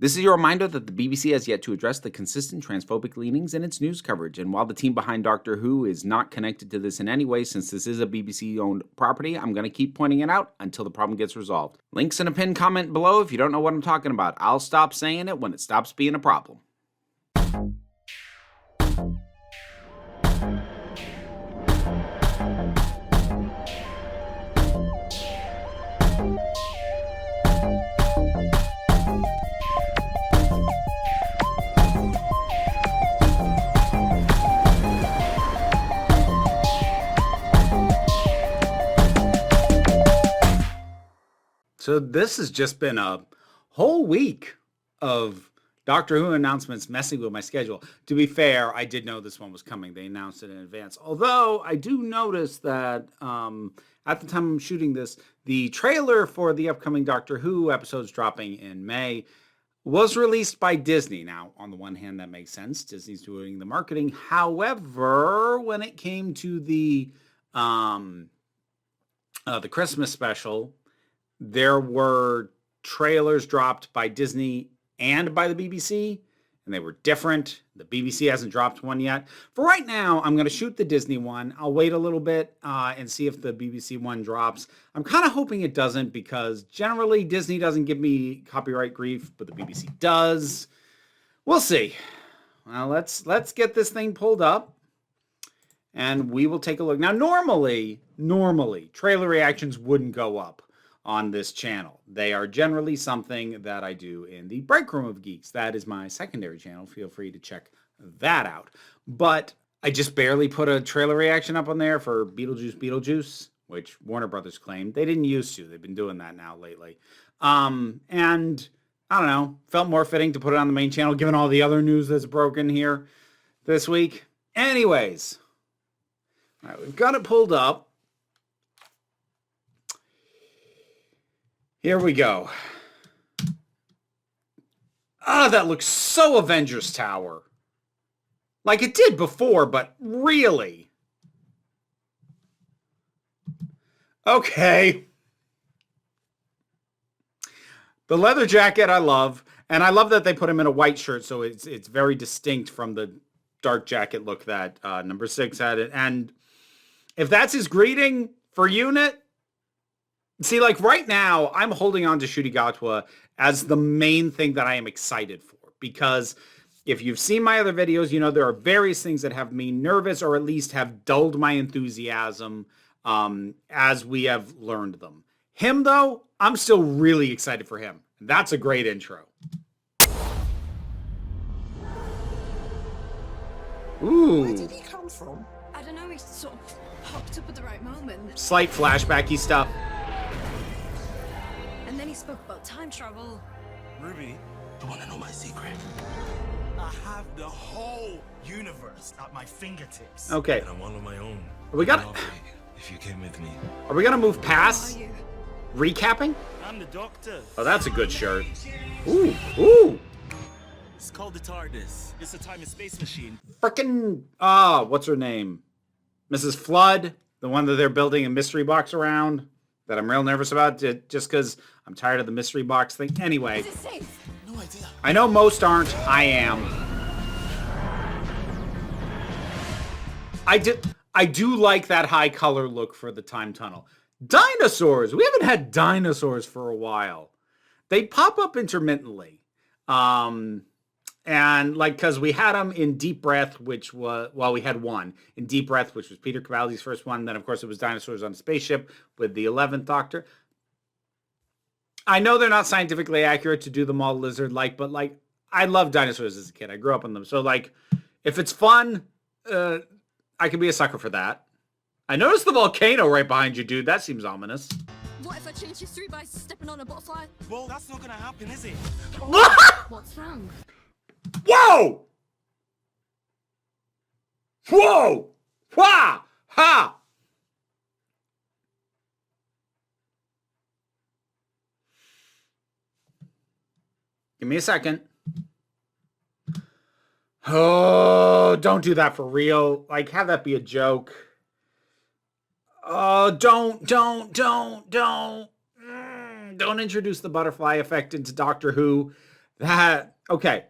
This is your reminder that the BBC has yet to address the consistent transphobic leanings in its news coverage, and while the team behind Doctor Who is not connected to this in any way since this is a BBC-owned property, I'm going to keep pointing it out until the problem gets resolved. Links in a pinned comment below if you don't know what I'm talking about. I'll stop saying it when it stops being a problem. So this has just been a whole week of Doctor Who announcements messing with my schedule. To be fair, I did know this one was coming. They announced it in advance. Although I do notice that at the time I'm shooting this, the trailer for the upcoming Doctor Who episodes dropping in May was released by Disney. Now, on the one hand, that makes sense. Disney's doing the marketing. However, when it came to the Christmas special, there were trailers dropped by Disney and by the BBC, and they were different. The BBC hasn't dropped one yet. For right now, I'm going to shoot the Disney one. I'll wait a little bit and see if the BBC one drops. I'm kind of hoping it doesn't because generally Disney doesn't give me copyright grief, but the BBC does. We'll see. Well, let's get this thing pulled up, and we will take a look. Now, normally, trailer reactions wouldn't go up on this channel. They are generally something that I do in the break room of Geeks. That is my secondary channel. Feel free to check that out. But I just barely put a trailer reaction up on there for Beetlejuice, which Warner Brothers claimed. They didn't used to. They've been doing that now lately. And I don't know, felt more fitting to put it on the main channel given all the other news that's broken here this week. Anyways, all right, we've got it pulled up. Here we go. That looks so Avengers Tower. Like it did before, but really. Okay. The leather jacket I love, and I love that they put him in a white shirt, so it's very distinct from the dark jacket look that number 6 had. And if that's his greeting for UNIT, see, like right now, I'm holding on to Ncuti Gatwa as the main thing that I am excited for. Because if you've seen my other videos, you know there are various things that have me nervous or at least have dulled my enthusiasm as we have learned them. Him, though, I'm still really excited for him. That's a great intro. Ooh. Where did he come from? I don't know, he sort of popped up at the right moment. Slight flashbacky stuff. And then he spoke about time travel. Ruby, you want to know my secret? I have the whole universe at my fingertips. Okay. And I'm one of my own. We got. If you came with me. Are we gonna move past Who are you? recapping? I'm the Doctor. Oh, that's a good shirt. Ooh, ooh. It's called the TARDIS. It's a time and space machine. Frickin' what's her name? Mrs. Flood, the one that they're building a mystery box around that I'm real nervous about just because I'm tired of the mystery box thing. Anyway, Is it safe? No idea. I know most aren't. I am. I do like that high color look for the time tunnel. Dinosaurs. We haven't had dinosaurs for a while. They pop up intermittently. And like, because we had them in Deep Breath, which was, well, we had one in Deep Breath, which was Peter Capaldi's first one. Then, of course, it was dinosaurs on a spaceship with the 11th Doctor. I know they're not scientifically accurate to do them all lizard-like, but, like, I loved dinosaurs as a kid. I grew up on them. So, like, if it's fun, I could be a sucker for that. I noticed the volcano right behind you, dude. That seems ominous. What if I change history by stepping on a butterfly? Well, that's not gonna happen, is it? What's wrong? Whoa! Whoa! Wha! Ha! Give me a second. Oh, don't do that for real. Like, have that be a joke. Oh, don't. Don't introduce the butterfly effect into Doctor Who. Okay.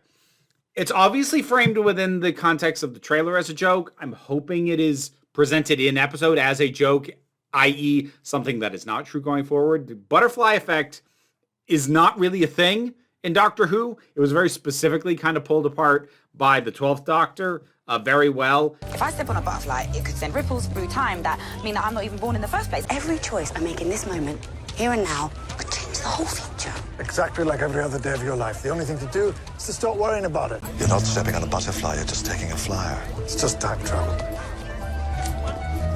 It's obviously framed within the context of the trailer as a joke. I'm hoping it is presented in episode as a joke, i.e. something that is not true going forward. The butterfly effect is not really a thing in Doctor Who. It was very specifically kind of pulled apart by the 12th Doctor very well. If I step on a butterfly, it could send ripples through time that mean that I'm not even born in the first place. Every choice I make in this moment, here and now, could change the whole future. Exactly like every other day of your life. The only thing to do is to stop worrying about it. You're not stepping on a butterfly, you're just taking a flyer. It's just time travel.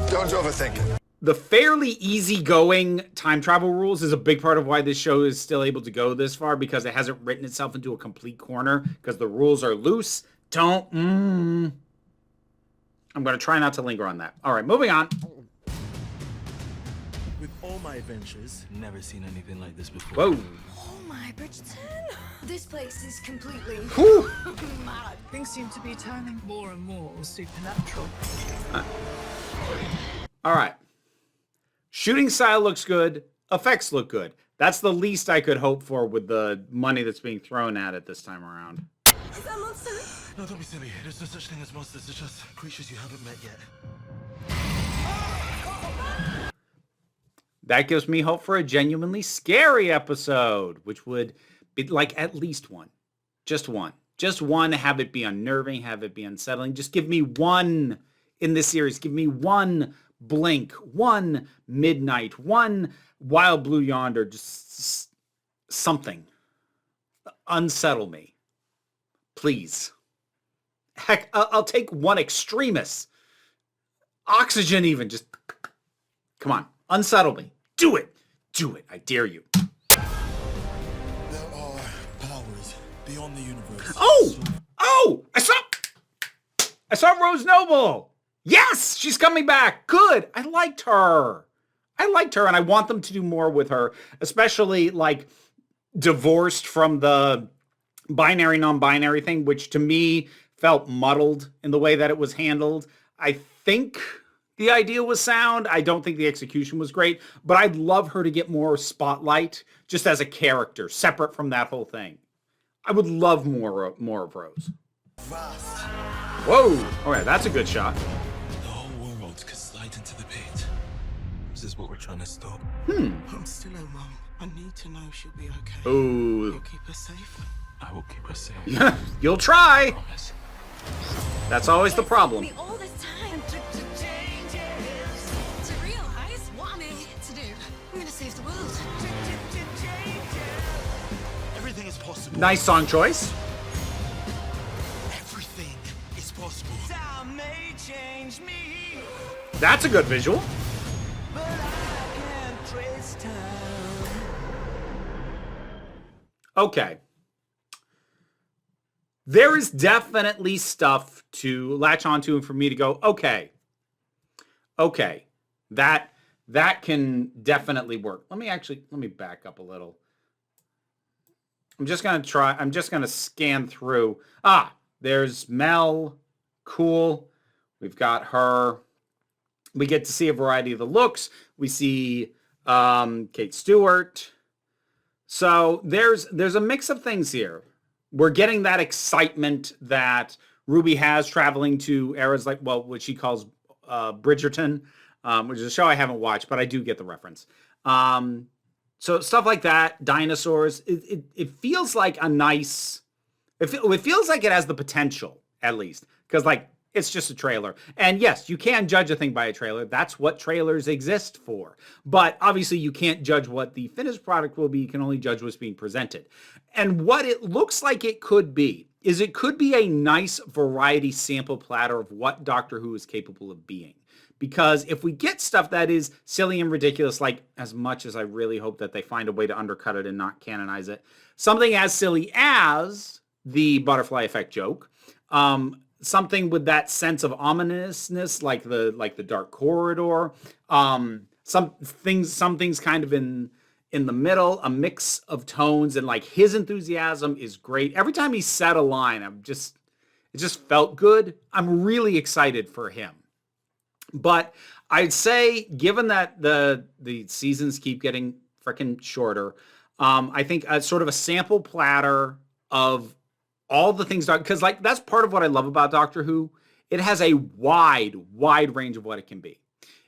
Don't overthink it. The fairly easygoing time travel rules is a big part of why this show is still able to go this far, because it hasn't written itself into a complete corner, because the rules are loose. I'm going to try not to linger on that. All right, moving on. With all my adventures, never seen anything like this before. Whoa. Oh my, Bridgerton. This place is completely Whew. mad. Things seem to be turning more and more supernatural. All right. Shooting style looks good. Effects look good. That's the least I could hope for with the money that's being thrown at it this time around. Is that monster? No, don't be silly. There's no such thing as monsters. They're just creatures you haven't met yet. That gives me hope for a genuinely scary episode, which would be like at least one. Just one. Just one. Have it be unnerving. Have it be unsettling. Just give me one in this series. Give me one Blink, one Midnight, one Wild Blue Yonder. Just something. Unsettle me. Please. Heck, I'll take one Extremis. Oxygen even. Just, come on. Unsettle me. Do it. Do it. I dare you. There are powers beyond the universe. Oh! I saw Rose Noble. Yes! She's coming back. Good. I liked her. And I want them to do more with her, especially like divorced from the binary, non-binary thing, which to me felt muddled in the way that it was handled. I think the idea was sound. I don't think the execution was great, but I'd love her to get more spotlight just as a character, separate from that whole thing. I would love more of Rose. Whoa! All right, that's a good shot. The whole world could slide into the pit. This is what we're trying to stop. I'm still her mum. I need to know she'll be okay. Ooh. You'll keep her safe. I will keep her safe. You'll try. Promise. That's always the problem. Me all this time to realize what I'm here to do. I'm gonna save the world. Everything is possible. Nice song choice. Everything is possible. Time may change me, That's a good visual. but I can't trace time. Okay. There is definitely stuff to latch onto and for me to go, okay, that can definitely work. Let me back up a little. I'm just going to scan through. There's Mel. Cool. We've got her. We get to see a variety of the looks. We see Kate Stewart. So there's a mix of things here. We're getting that excitement that Ruby has traveling to eras like, well, what she calls Bridgerton, which is a show I haven't watched, but I do get the reference. So stuff like that, dinosaurs, it feels like a nice, it feels like it has the potential, at least, because like, it's just a trailer. And yes, you can judge a thing by a trailer. That's what trailers exist for. But obviously you can't judge what the finished product will be. You can only judge what's being presented. And what it looks like it could be is it could be a nice variety sample platter of what Doctor Who is capable of being. Because if we get stuff that is silly and ridiculous, like as much as I really hope that they find a way to undercut it and not canonize it, something as silly as the butterfly effect joke, something with that sense of ominousness, like the dark corridor. Some things kind of in the middle, a mix of tones, and like his enthusiasm is great. Every time he said a line, it just felt good. I'm really excited for him. But I'd say, given that the seasons keep getting freaking shorter, I think a sort of a sample platter of all the things, because like that's part of what I love about Doctor Who. It has a wide range of what it can be.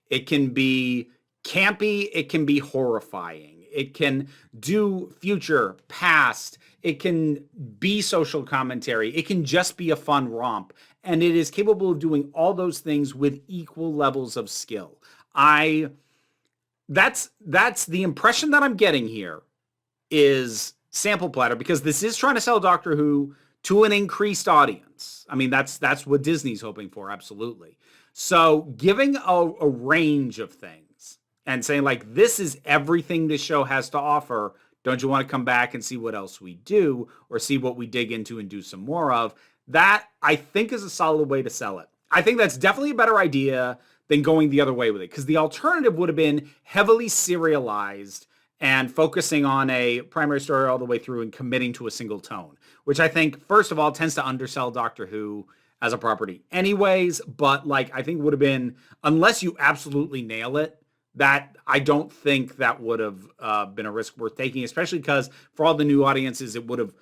It can be campy, it can be horrifying, it can do future, past, it can be social commentary, it can just be a fun romp, and it is capable of doing all those things with equal levels of skill. That's the impression that I'm getting here is sample platter, because this is trying to sell Doctor Who to an increased audience. I mean, that's what Disney's hoping for, absolutely. So giving a range of things and saying, like, this is everything this show has to offer. Don't you want to come back and see what else we do, or see what we dig into and do some more of? That, I think, is a solid way to sell it. I think that's definitely a better idea than going the other way with it, because the alternative would have been heavily serialized and focusing on a primary story all the way through and committing to a single tone, which I think, first of all, tends to undersell Doctor Who as a property anyways, but like I think would have been, unless you absolutely nail it, that I don't think that would have been a risk worth taking, especially because for all the new audiences, it would have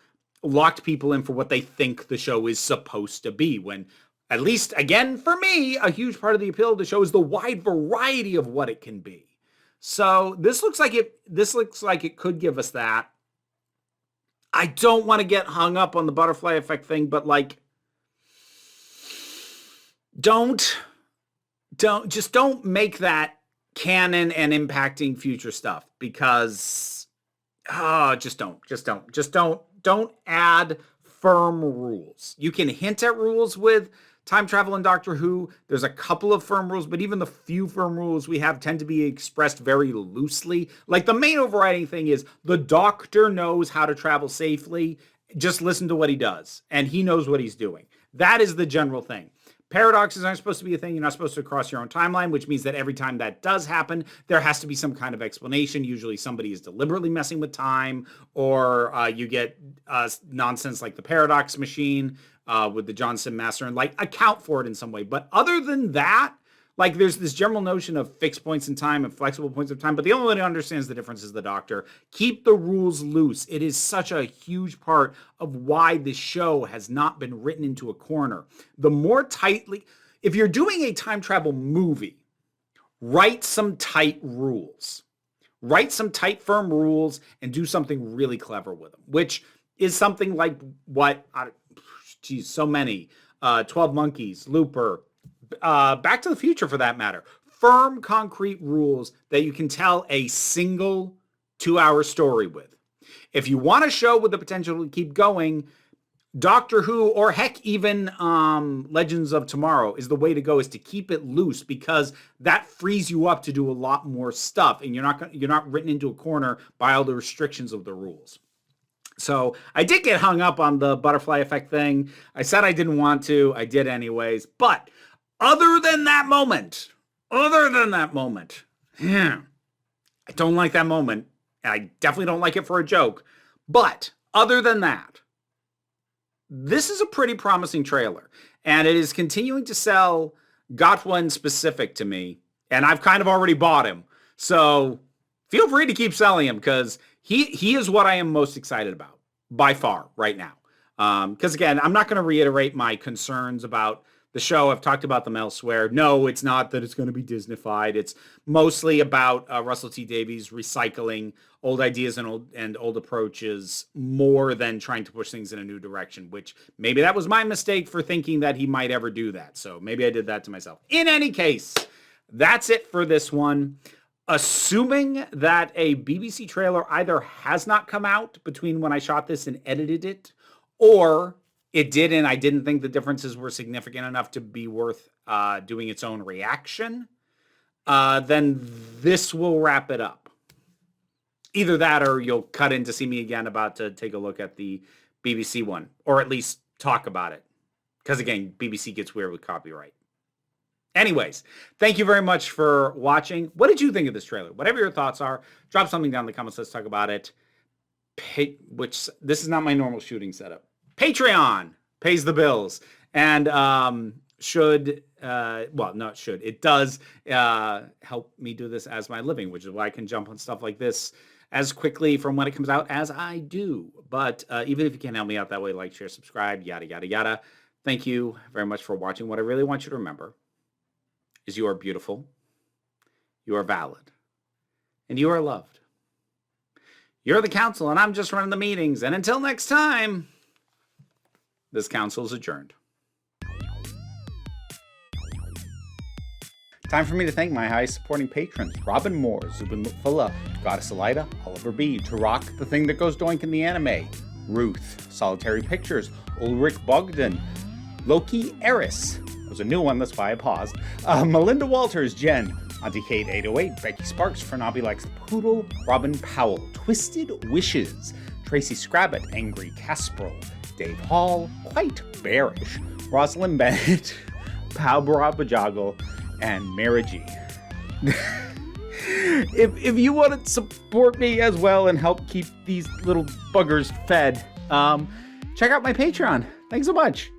locked people in for what they think the show is supposed to be, when, at least again for me, a huge part of the appeal of the show is the wide variety of what it can be. So this looks like it could give us that. I don't want to get hung up on the butterfly effect thing, but like, don't make that canon and impacting future stuff, because just don't add firm rules. You can hint at rules with time travel in Doctor Who. There's a couple of firm rules, but even the few firm rules we have tend to be expressed very loosely. Like, the main overriding thing is the Doctor knows how to travel safely. Just listen to what he does, and he knows what he's doing. That is the general thing. Paradoxes aren't supposed to be a thing. You're not supposed to cross your own timeline, which means that every time that does happen, there has to be some kind of explanation. Usually somebody is deliberately messing with time, or you get nonsense like the paradox machine with the Johnson Master, and like account for it in some way. But other than that, like, there's this general notion of fixed points in time and flexible points of time, but the only one who understands the difference is the Doctor. Keep the rules loose. It is such a huge part of why this show has not been written into a corner. The more tightly, if you're doing a time travel movie, write some tight rules. Write some tight, firm rules and do something really clever with them, which is something like what, so many, 12 Monkeys, Looper, Back to the Future for that matter. Firm, concrete rules that you can tell a single 2-hour story with. If you want a show with the potential to keep going, Doctor Who, or heck, even Legends of Tomorrow is the way to go, is to keep it loose, because that frees you up to do a lot more stuff, and you're not written into a corner by all the restrictions of the rules. So I did get hung up on the butterfly effect thing. I said I didn't want to. I did anyways. But other than that moment, I don't like that moment. And I definitely don't like it for a joke. But other than that, this is a pretty promising trailer. And it is continuing to sell Godwin specific to me. And I've kind of already bought him. So feel free to keep selling him, because he is what I am most excited about by far right now. Because again, I'm not going to reiterate my concerns about the show. I've talked about them elsewhere. No, it's not that it's going to be Disneyfied. It's mostly about Russell T Davies recycling old ideas and old approaches more than trying to push things in a new direction, which maybe that was my mistake for thinking that he might ever do that. So maybe I did that to myself. In any case, that's it for this one. Assuming that a BBC trailer either has not come out between when I shot this and edited it, or it did and I didn't think the differences were significant enough to be worth doing its own reaction, then this will wrap it up. Either that, or you'll cut in to see me again about to take a look at the BBC one, or at least talk about it. Because again, BBC gets weird with copyright. Anyways, thank you very much for watching. What did you think of this trailer? Whatever your thoughts are, drop something down in the comments. Let's talk about it. Which, this is not my normal shooting setup. Patreon pays the bills. And it does help me do this as my living, which is why I can jump on stuff like this as quickly from when it comes out as I do. But even if you can't help me out that way, like, share, subscribe, yada, yada, yada. Thank you very much for watching. What I really want you to remember is you are beautiful, you are valid, and you are loved. You're the council, and I'm just running the meetings. And until next time, this council is adjourned. Time for me to thank my highest supporting patrons: Robin Moore, Zubin Lutfula, Goddess Elida, Oliver B, Turok, The Thing That Goes Doink in the Anime, Ruth, Solitary Pictures, Ulrich Bogdan, Loki Eris, that was a new one, that's why I paused, Melinda Walters, Jen, Auntie Kate 808, Becky Sparks, Fernabi Likes the Poodle, Robin Powell, Twisted Wishes, Tracy Scrabbit, Angry Casperl, Dave Hall, Quite Bearish, Rosalind Bennett, Pau Barabajoggle, and Mara G. if you want to support me as well and help keep these little buggers fed, check out my Patreon. Thanks so much.